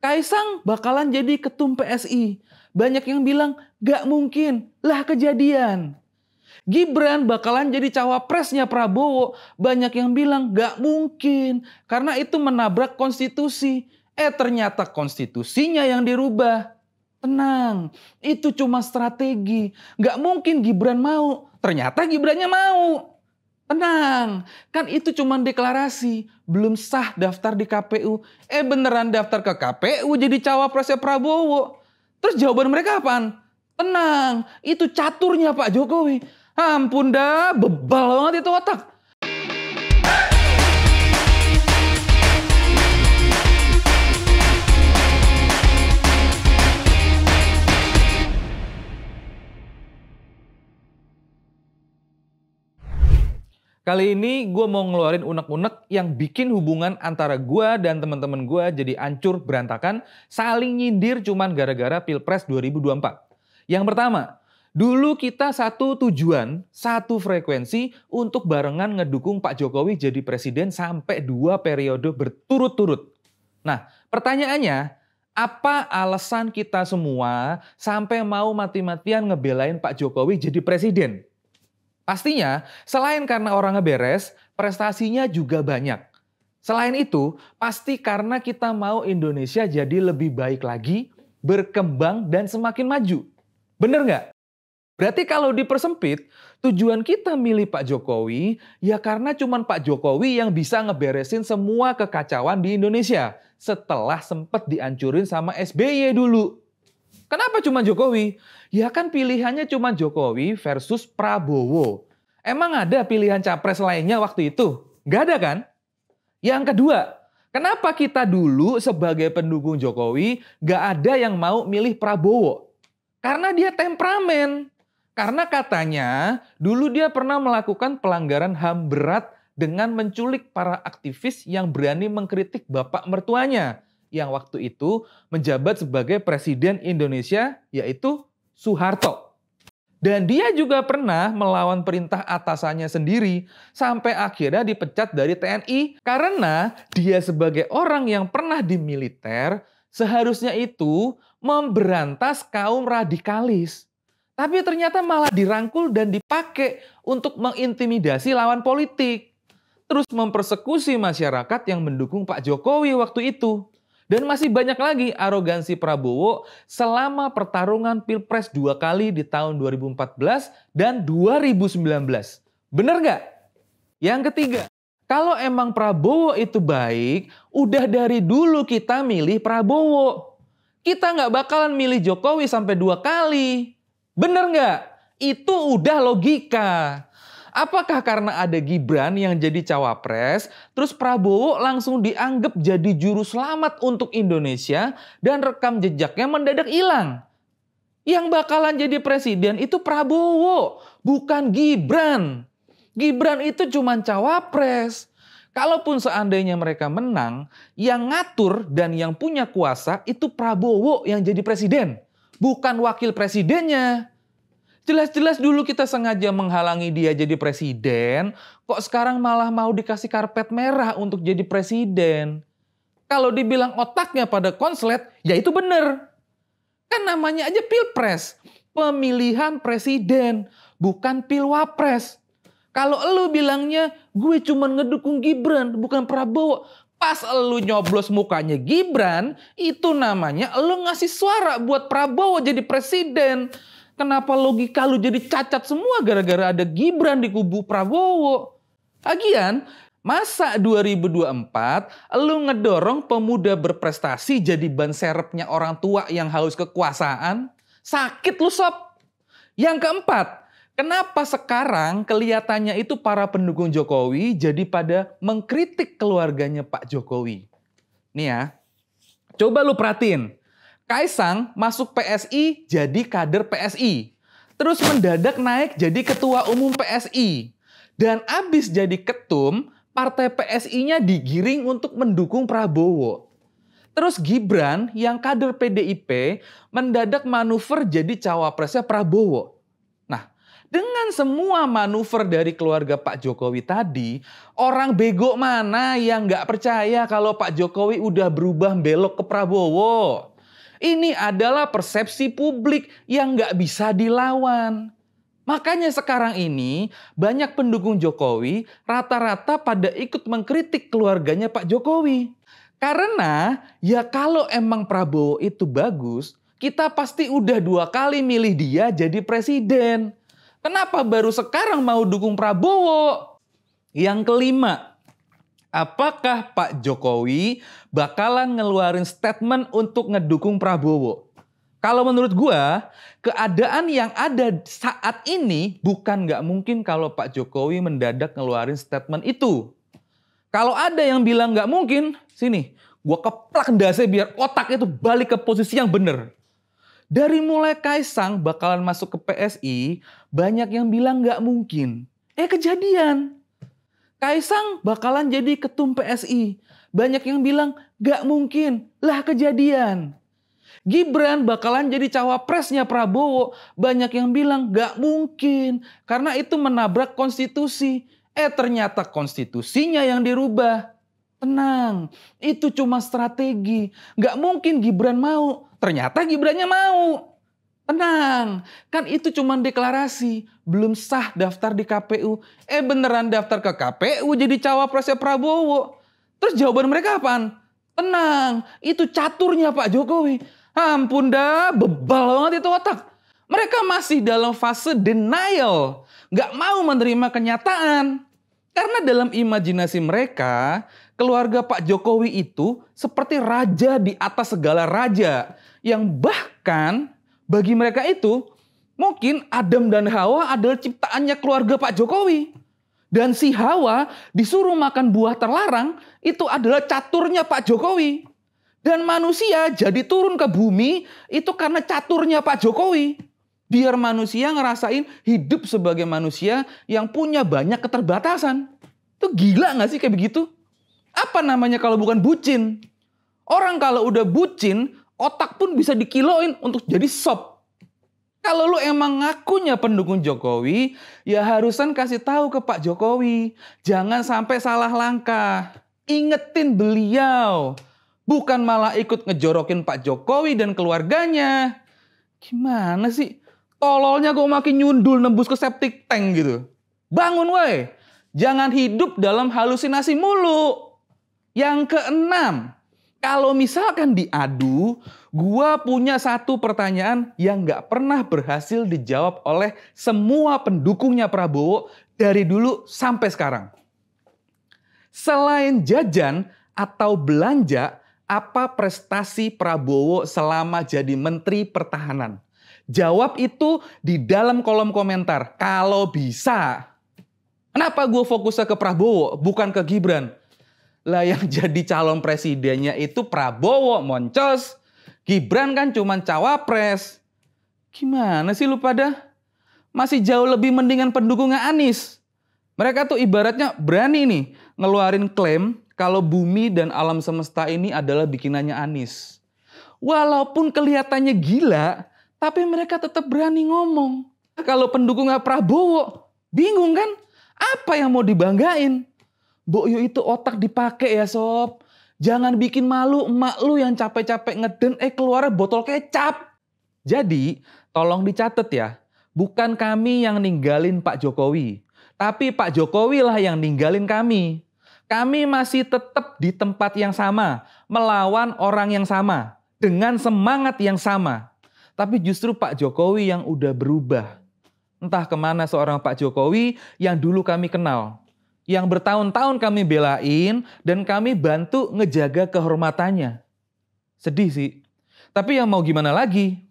Kaisang bakalan jadi ketum PSI. Banyak yang bilang gak mungkin, lah kejadian. Gibran bakalan jadi cawapresnya Prabowo. Banyak yang bilang gak mungkin, karena itu menabrak konstitusi. Ternyata konstitusinya yang dirubah. Tenang, itu cuma strategi. Gak mungkin Gibran mau, ternyata Gibrannya mau. Tenang, kan itu cuma deklarasi, belum sah daftar di KPU. Beneran daftar ke KPU jadi cawapresnya Prabowo. Terus jawaban mereka apaan? Tenang, itu caturnya Pak Jokowi. Ampun dah, bebal banget itu otak. Kali ini gue mau ngeluarin unek-unek yang bikin hubungan antara gue dan teman-teman gue jadi hancur berantakan, saling nyindir cuman gara-gara Pilpres 2024. Yang pertama, dulu kita satu tujuan, satu frekuensi untuk barengan ngedukung Pak Jokowi jadi presiden sampai 2 periode berturut-turut. Nah, pertanyaannya, apa alasan kita semua sampai mau mati-matian ngebelain Pak Jokowi jadi presiden? Pastinya, selain karena orangnya beres, prestasinya juga banyak. Selain itu, pasti karena kita mau Indonesia jadi lebih baik lagi, berkembang, dan semakin maju. Bener nggak? Berarti kalau dipersempit, tujuan kita milih Pak Jokowi, ya karena cuma Pak Jokowi yang bisa ngeberesin semua kekacauan di Indonesia, setelah sempat dihancurin sama SBY dulu. Kenapa cuma Jokowi? Ya kan pilihannya cuma Jokowi versus Prabowo. Emang ada pilihan capres lainnya waktu itu? Nggak ada kan? Yang kedua, kenapa kita dulu sebagai pendukung Jokowi nggak ada yang mau milih Prabowo? Karena dia temperamen. Karena katanya dulu dia pernah melakukan pelanggaran HAM berat dengan menculik para aktivis yang berani mengkritik bapak mertuanya, yang waktu itu menjabat sebagai Presiden Indonesia, yaitu Soeharto. Dan dia juga pernah melawan perintah atasannya sendiri sampai akhirnya dipecat dari TNI karena dia sebagai orang yang pernah di militer seharusnya itu memberantas kaum radikalis. Tapi ternyata malah dirangkul dan dipakai untuk mengintimidasi lawan politik. Terus mempersekusi masyarakat yang mendukung Pak Jokowi waktu itu. Dan masih banyak lagi arogansi Prabowo selama pertarungan Pilpres 2 kali di tahun 2014 dan 2019. Bener nggak? Yang ketiga, kalau emang Prabowo itu baik, udah dari dulu kita milih Prabowo. Kita nggak bakalan milih Jokowi sampai 2 kali. Bener nggak? Itu udah logika. Apakah karena ada Gibran yang jadi cawapres, terus Prabowo langsung dianggap jadi juru selamat untuk Indonesia dan rekam jejaknya mendadak hilang? Yang bakalan jadi presiden itu Prabowo, bukan Gibran. Gibran itu cuma cawapres. Kalaupun seandainya mereka menang, yang ngatur dan yang punya kuasa itu Prabowo yang jadi presiden, bukan wakil presidennya. Jelas-jelas dulu kita sengaja menghalangi dia jadi presiden, kok sekarang malah mau dikasih karpet merah untuk jadi presiden. Kalau dibilang otaknya pada konslet, ya itu bener. Kan namanya aja Pilpres, pemilihan presiden, bukan pilwapres. Kalau elu bilangnya, gue cuma ngedukung Gibran, bukan Prabowo. Pas elu nyoblos mukanya Gibran, itu namanya elu ngasih suara buat Prabowo jadi presiden. Kenapa logika lu jadi cacat semua gara-gara ada Gibran di kubu Prabowo? Lagian, masa 2024 lu ngedorong pemuda berprestasi jadi ban serepnya orang tua yang haus kekuasaan? Sakit lu sob. Yang keempat, kenapa sekarang kelihatannya itu para pendukung Jokowi jadi pada mengkritik keluarganya Pak Jokowi? Nih ya, coba lu perhatiin. Kaisang masuk PSI jadi kader PSI. Terus mendadak naik jadi ketua umum PSI. Dan abis jadi ketum, partai PSI-nya digiring untuk mendukung Prabowo. Terus Gibran yang kader PDIP mendadak manuver jadi cawapresnya Prabowo. Nah, Dengan semua manuver dari keluarga Pak Jokowi tadi, orang bego mana yang nggak percaya kalau Pak Jokowi udah berubah belok ke Prabowo? Ini adalah persepsi publik yang nggak bisa dilawan. Makanya sekarang ini banyak pendukung Jokowi rata-rata pada ikut mengkritik keluarganya Pak Jokowi. Karena ya kalau emang Prabowo itu bagus, kita pasti udah 2 kali milih dia jadi presiden. Kenapa baru sekarang mau dukung Prabowo? Yang kelima, apakah Pak Jokowi bakalan ngeluarin statement untuk ngedukung Prabowo? Kalau menurut gua, keadaan yang ada saat ini bukan nggak mungkin kalau Pak Jokowi mendadak ngeluarin statement itu. Kalau ada yang bilang nggak mungkin, sini, gua keplak ndasnya biar otak itu balik ke posisi yang bener. Dari mulai Kaisang bakalan masuk ke PSI, banyak yang bilang nggak mungkin. Kejadian. Kaisang bakalan jadi ketum PSI. Banyak yang bilang nggak mungkin. Lah kejadian. Gibran bakalan jadi cawapresnya Prabowo. Banyak yang bilang nggak mungkin. Karena itu menabrak konstitusi. Ternyata konstitusinya yang dirubah. Tenang, itu cuma strategi. Nggak mungkin Gibran mau. Ternyata Gibrannya mau. Tenang, kan itu cuma deklarasi. Belum sah daftar di KPU. Beneran daftar ke KPU jadi cawapresnya Prabowo. Terus jawaban mereka apaan? Tenang, itu caturnya Pak Jokowi. Ampun dah, bebal banget itu otak. Mereka masih dalam fase denial. Nggak mau menerima kenyataan. Karena dalam imajinasi mereka, keluarga Pak Jokowi itu seperti raja di atas segala raja. Yang bahkan bagi mereka itu mungkin Adam dan Hawa adalah ciptaannya keluarga Pak Jokowi. Dan si Hawa disuruh makan buah terlarang itu adalah caturnya Pak Jokowi. Dan manusia jadi turun ke bumi itu karena caturnya Pak Jokowi. Biar manusia ngerasain hidup sebagai manusia yang punya banyak keterbatasan. Itu gila gak sih kayak begitu? Apa namanya kalau bukan bucin? Orang kalau udah bucin, otak pun bisa dikiloin untuk jadi sop. Kalau lu emang ngakunya pendukung Jokowi, ya harusan kasih tahu ke Pak Jokowi. Jangan sampai salah langkah. Ingetin beliau. Bukan malah ikut ngejorokin Pak Jokowi dan keluarganya. Gimana sih? Tololnya kok makin nyundul nembus ke septic tank gitu. Bangun woi. Jangan hidup dalam halusinasi mulu. Yang keenam, kalau misalkan diadu, gua punya satu pertanyaan yang gak pernah berhasil dijawab oleh semua pendukungnya Prabowo dari dulu sampai sekarang. Selain jajan atau belanja, apa prestasi Prabowo selama jadi Menteri Pertahanan? Jawab itu di dalam kolom komentar. Kalau bisa. Kenapa gue fokusnya ke Prabowo, bukan ke Gibran? Lah yang jadi calon presidennya itu Prabowo, moncos. Gibran kan cuma cawapres. Gimana sih lu pada? Masih jauh lebih mendingan pendukungnya Anies. Mereka tuh ibaratnya berani nih ngeluarin klaim kalau bumi dan alam semesta ini adalah bikinannya Anies. Walaupun kelihatannya gila, tapi mereka tetap berani ngomong. Kalau pendukungnya Prabowo, bingung kan? Apa yang mau dibanggain? Boyo itu otak dipakai ya sob. Jangan bikin malu emak lu yang capek-capek ngeden keluar botol kecap. Jadi tolong dicatat ya. Bukan kami yang ninggalin Pak Jokowi. Tapi Pak Jokowi lah yang ninggalin kami. Kami masih tetap di tempat yang sama. Melawan orang yang sama. Dengan semangat yang sama. Tapi justru Pak Jokowi yang udah berubah. Entah kemana seorang Pak Jokowi yang dulu kami kenal. Yang bertahun-tahun kami belain dan kami bantu ngejaga kehormatannya. Sedih sih. Tapi yang mau gimana lagi?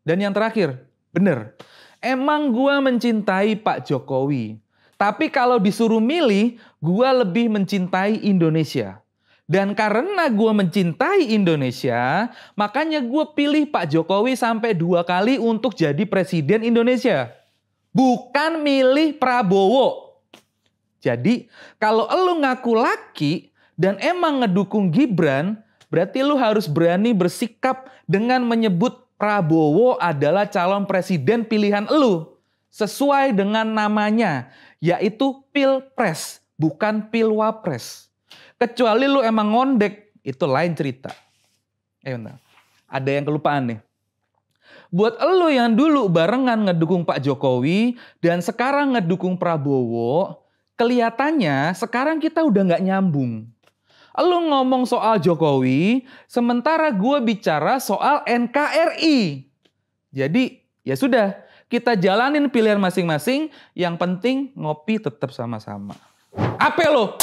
Dan yang terakhir, bener. Emang gue mencintai Pak Jokowi. Tapi kalau disuruh milih, gue lebih mencintai Indonesia. Dan karena gue mencintai Indonesia, makanya gue pilih Pak Jokowi sampai 2 kali untuk jadi presiden Indonesia. Bukan milih Prabowo. Jadi kalau lu ngaku laki dan emang ngedukung Gibran, berarti lu harus berani bersikap dengan menyebut Prabowo adalah calon presiden pilihan lu. sesuai dengan namanya, yaitu pilpres, bukan pilwapres. Kecuali lu emang ngondek, itu lain cerita. Bentar. Ada yang kelupaan nih. Buat elu yang dulu barengan ngedukung Pak Jokowi dan sekarang ngedukung Prabowo, kelihatannya sekarang kita udah nggak nyambung. Elu ngomong soal Jokowi, sementara gue bicara soal NKRI. Jadi ya sudah, kita jalanin pilihan masing-masing, yang penting ngopi tetap sama-sama. Apa lo?